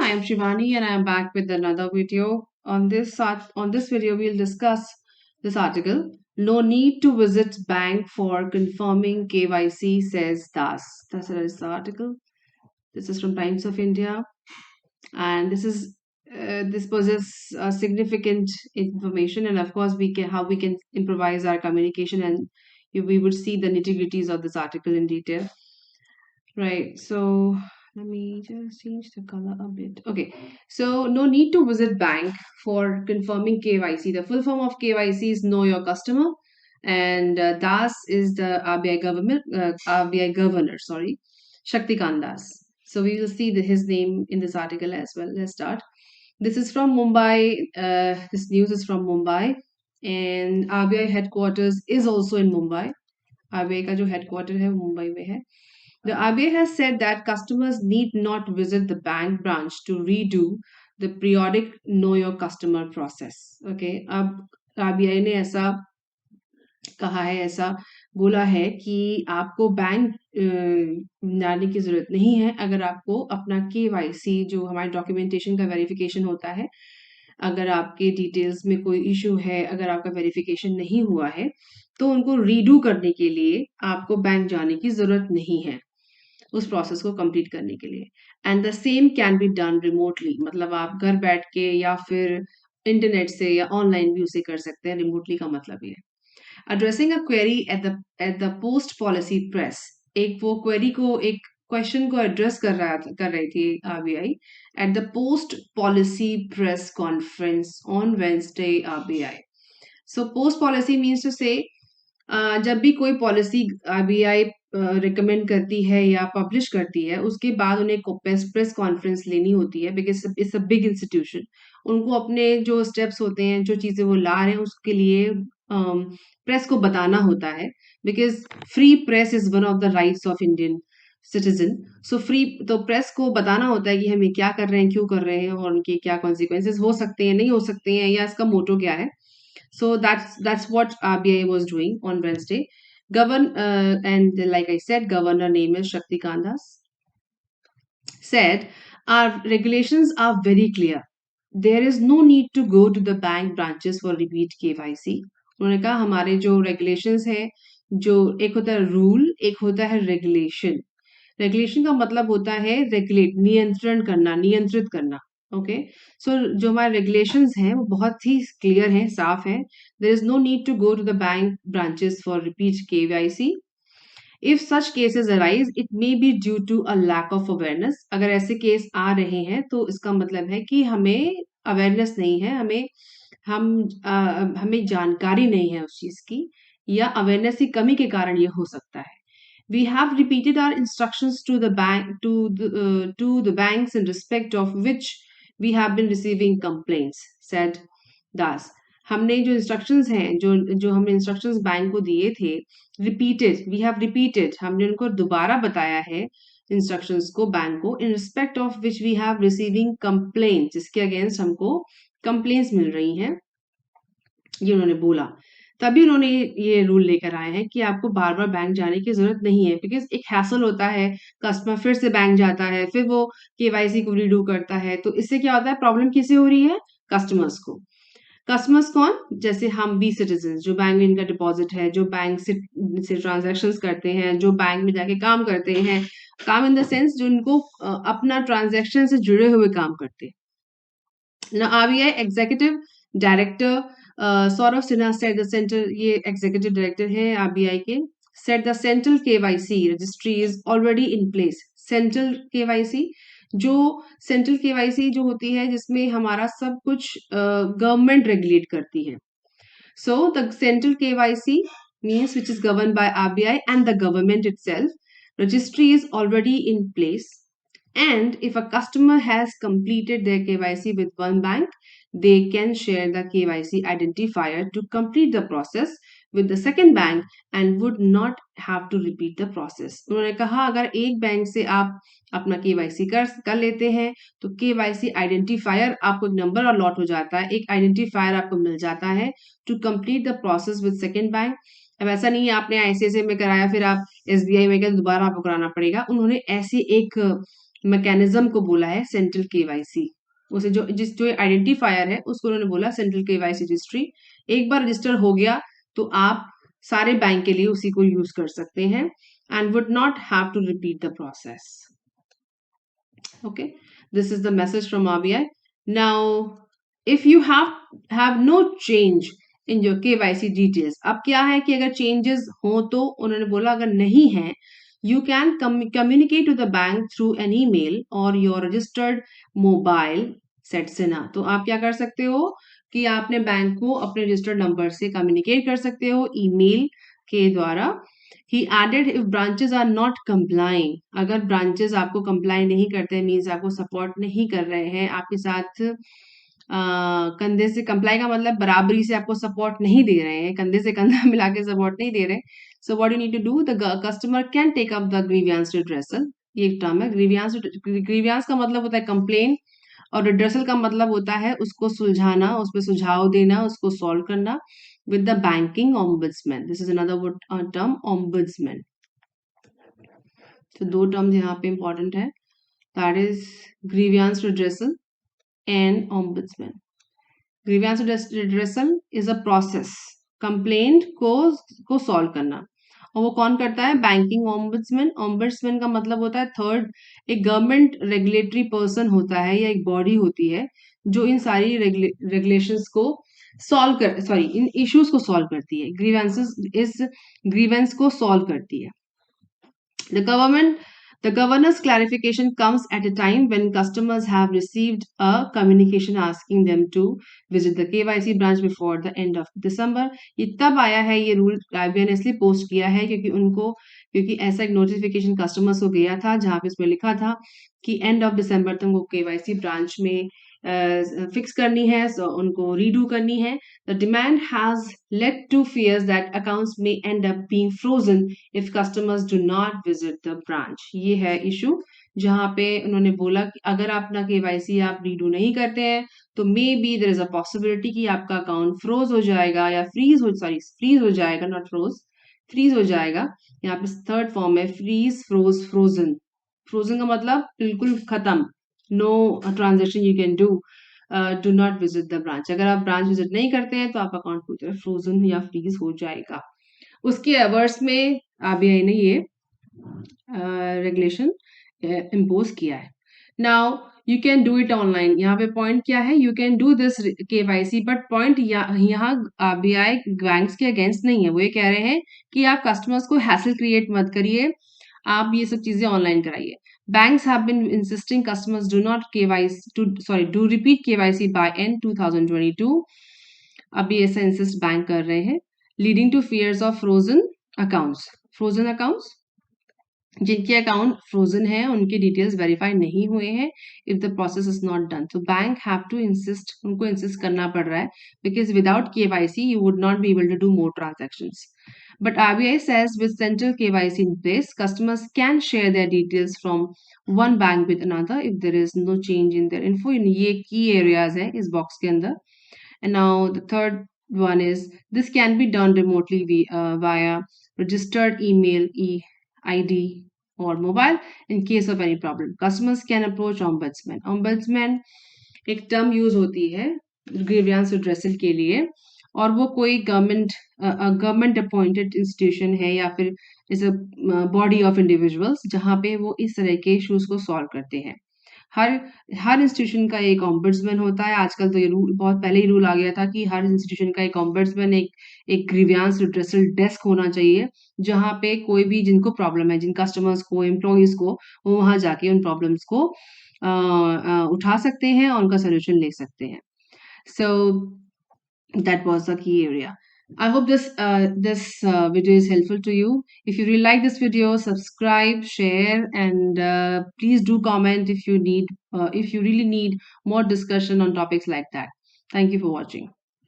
I am Shivani and I am back with another video. On this video, we'll discuss this article. No need to visit bank for confirming KYC, says Das. That's the article. This is from Times of India, and this possesses significant information. And of course, we can improvise our communication, and we would see the nitty gritties of this article in detail. Right. So let me just change the color a bit. Okay. So no need to visit bank for confirming KYC. The full form of KYC is Know Your Customer, and Das is the RBI governor. Sorry, Shaktikant Das. So we will see his name in this article as well. Let's start. This is from Mumbai. This news is from Mumbai, and RBI headquarters is also in Mumbai. RBI का जो headquarter है वो मुंबई में है. The RBI has said that customers need not visit the bank branch to redo the periodic Know Your Customer process. Okay, अब RBI ने ऐसा कहा है, ऐसा बोला है कि आपको बैंक जाने की जरूरत नहीं है अगर आपको अपना KYC जो हमारे डॉक्यूमेंटेशन का वेरिफिकेशन होता है, अगर आपके डिटेल्स में कोई इशू है, अगर आपका वेरिफिकेशन नहीं हुआ है, तो उनको रीडू करने के लिए आपको बैंक जाने की जरूरत नहीं है उस प्रोसेस को कंप्लीट करने के लिए. And the same can be done remotely, मतलब आप घर बैठ के या फिर इंटरनेट से या ऑनलाइन भी उसे कर सकते हैं. रिमोटली का मतलब ये है. Addressing a query eight the post policy press, एक वो क्वेरी को, एक क्वेश्चन को एड्रेस कर रही थी RBI at the post policy press conference on Wednesday RBI. So post policy means to say जब भी कोई पॉलिसी आरबीआई रिकमेंड करती है या पब्लिश करती है, उसके बाद उन्हें प्रेस कॉन्फ्रेंस लेनी होती है, because it's a big institution. उनको अपने जो स्टेप्स होते हैं, जो चीजें वो ला रहे हैं, उसके लिए प्रेस को बताना होता है, because free press is one of the rights of Indian citizen. So free, तो प्रेस को बताना होता है कि हम ये क्या कर रहे हैं, क्यों कर रहे हैं, और उनके क्या कॉन्सिक्वेंसेज हो सकते हैं, नहीं हो सकते हैं, या इसका मोटो क्या है. So that's what RBI was doing on Wednesday. And like I said, Governor name is Shaktikant Das said, our regulations are very clear. There is no need to go to the bank branches for repeat KYC. उन्होंने कहा हमारे जो regulations हैं, जो एक होता है rule, एक होता है रेगुलेशन. रेगुलेशन का मतलब होता है रेगुलेट, नियंत्रित करना. ओके, सो जो हमारे रेगुलेशंस हैं वो बहुत ही क्लियर हैं, साफ हैं. There is no need to go to the bank branches for repeat KYC. If such cases arise, it may be due to a lack of awareness. अगर ऐसे केस आ रहे हैं तो इसका मतलब है कि हमें अवेयरनेस नहीं है, हमें जानकारी नहीं है उस चीज की, या अवेयरनेस की कमी के कारण ये हो सकता है. We have repeated our instructions to the banks in respect of which we have been receiving complaints, said Das. हमने जो instructions हैं, जो हमने instructions बैंक को दिए थे, we have repeated, हमने उनको दोबारा बताया है instructions को, बैंक को, in respect of which we have receiving complaints, जिसके against हमको complaints मिल रही हैं, ये उन्होंने बोला. तभी उन्होंने ये रूल लेकर आए हैं कि आपको बार बार बैंक जाने की जरूरत नहीं है, बिकॉज एक हैसल होता है, कस्टमर फिर से बैंक जाता है, फिर वो KYC को रीडू करता है, तो इससे क्या होता है, प्रॉब्लम किसे हो रही है, कस्टमर्स को. कस्टमर्स कौन, जैसे हम भी सिटीजन जो बैंक में इनका डिपॉजिट है, जो बैंक से ट्रांजेक्शन्स करते हैं, जो बैंक में जाके काम करते हैं, काम इन द सेंस जो इनको अपना ट्रांजेक्शन से जुड़े हुए काम करते हैं. Now RBI Executive Director Saurav Sinha said the central, ये Executive Director हैं RBI के, said the central KYC registry is already in place. Central KYC, जो central KYC जो होती है, जिसमें हमारा सब कुछ गवर्नमेंट रेगुलेट करती है. So the central KYC means which is governed by RBI and the government itself. Registry is already in place. And if a customer has completed their KYC with one bank, they can share the KYC identifier to complete the process with the second bank and would not have to repeat the process. उन्होंने कहा अगर एक bank से आप अपना KYC कर लेते हैं, तो KYC identifier आपको एक नंबर अलॉट हो जाता है, एक identifier आपको मिल जाता है to complete the process with second bank. अब ऐसा नहीं है आपने ICICI में कराया फिर आप SBI में गए दोबारा आपको कराना पड़ेगा. उन्होंने ऐसी एक मैकेनिज्म को बोला है सेंट्रल केवाईसी, उसे जो आइडेंटिफायर है उसको उन्होंने बोला सेंट्रल केवाईसी रजिस्ट्री। एक बार रजिस्टर हो गया तो आप सारे बैंक के लिए उसी को यूज कर सकते हैं and would not have to repeat the process. Okay, this is the message from RBI. Now, if you have no change in your KYC details, अब क्या है कि अगर changes हो तो उन्होंने बोला अगर नहीं है, you can communicate to the bank through an email or your registered mobile set से ना। तो आप क्या कर सकते हो कि आपने बैंक को अपने रजिस्टर्ड नंबर से कम्युनिकेट कर सकते हो ईमेल के द्वारा। He added if branches are not complying, अगर branches आपको comply नहीं करते मीन्स आपको सपोर्ट नहीं कर रहे हैं आपके साथ कंधे से comply का मतलब बराबरी से आपको सपोर्ट नहीं दे रहे हैं, कंधे से कंधा मिला के सपोर्ट नहीं दे रहे। So what you need to do, the customer can take up the grievance redressal. ये एक टर्म है ग्रीवियंस का मतलब होता है कंप्लेन और रिड्रेसल का मतलब होता है उसको सुलझाना, उस पर सुझाव देना, उसको सॉल्व करना with the banking ombudsman. This is another word, term ombudsman. तो दो टर्म्स यहाँ पे important है, that is grievance redressal and ombudsman. Grievance redressal is a process, complaint को solve करना, और वो कौन करता है, बैंकिंग ओम्बुड्समैन। ओम्बुड्समैन का मतलब होता है थर्ड, एक गवर्नमेंट रेगुलेटरी पर्सन होता है या एक बॉडी होती है जो इन सारी रेगुलेशंस को सॉल्व कर सॉरी इन इश्यूज को सॉल्व करती है, ग्रीवेंसेस इस ग्रीवेंस को सॉल्व करती है। The governor's clarification comes at a time when customers have received a communication asking them to visit the KYC branch before the end of December. ये तब आया है, ये रूल RBI ने इसलिए पोस्ट किया है क्योंकि ऐसा एक नोटिफिकेशन कस्टमर्स को गया था जहां पे इसमें लिखा था कि एंड ऑफ दिसंबर तक वो KYC ब्रांच में फिक्स करनी है, उनको रीडू करनी है। The demand has led to fears that accounts may end up being frozen if customers do not visit the branch. ये है इशू जहां पे उन्होंने बोला कि अगर आप अपना KYC आप रीडू नहीं करते हैं तो maybe there is a possibility कि आपका अकाउंट फ्रोज हो जाएगा या फ्रीज हो जाएगा, नॉट फ्रोज, फ्रीज हो जाएगा। यहाँ पे थर्ड फॉर्म है फ्रीज, फ्रोज, फ्रोजन। फ्रोजन का मतलब बिल्कुल खत्म, no transaction you can do not visit the branch. अगर आप ब्रांच विजिट नहीं करते हैं तो आप अकाउंट पूरी तरह फ्रोजन या फ्रीज हो जाएगा। उसके अवर्स में RBI ने ये रेगुलेशन इम्पोज किया है। Now you can do it online. यहाँ पे पॉइंट क्या है, you can do this KYC, but point यहाँ RBI बैंक्स के अगेंस्ट नहीं है। वो ये कह रहे हैं कि आप कस्टमर्स को हैसल क्रिएट मत करिए, आप ये सब चीजें ऑनलाइन कराइए। Banks have been insisting customers do repeat KYC by end 2022. अभी ऐसा इंसिस्ट बैंक कर रहे हैं, leading to fears of frozen accounts. Frozen accounts, जिनके अकाउंट फ्रोजन है उनके डिटेल्स वेरीफाई नहीं हुए हैं, if the process is not done, तो बैंक हैव टू इंसिस्ट, उनको इंसिस्ट करना पड़ रहा है, because without KYC you would not be able to do more transactions. But RBI says with central KYC in place, customers can share their details from one bank with another if there is no change in their info. ये key areas हैं इस box के अंदर. And now the third one is this can be done remotely via registered email, ID or mobile in case of any problem. Customers can approach ombudsman. Ombudsman एक term use होती है grievance redressal के लिए, और वो कोई government appointed institution है या फिर is a body of individuals जहाँ पे वो इस तरह के इश्यूज को सॉल्व करते हैं। हर इंस्टीट्यूशन का एक ऑम्बड्समैन होता है। आजकल तो ये रूल, बहुत पहले ही रूल आ गया था कि हर इंस्टीट्यूशन का एक ऑम्बड्समैन, एक ग्रीवियंस रिड्रेसल डेस्क होना चाहिए जहाँ पे कोई भी जिनको प्रॉब्लम है, जिन कस्टमर्स को, एम्प्लॉयज को, वो वहां जाके उन प्रॉब्लम्स को उठा सकते हैं और उनका सोल्यूशन ले सकते हैं। सो that was the key area. I hope this video is helpful to you. If you really like this video, subscribe, share, and please do comment if you really need more discussion on topics like that. Thank you for watching.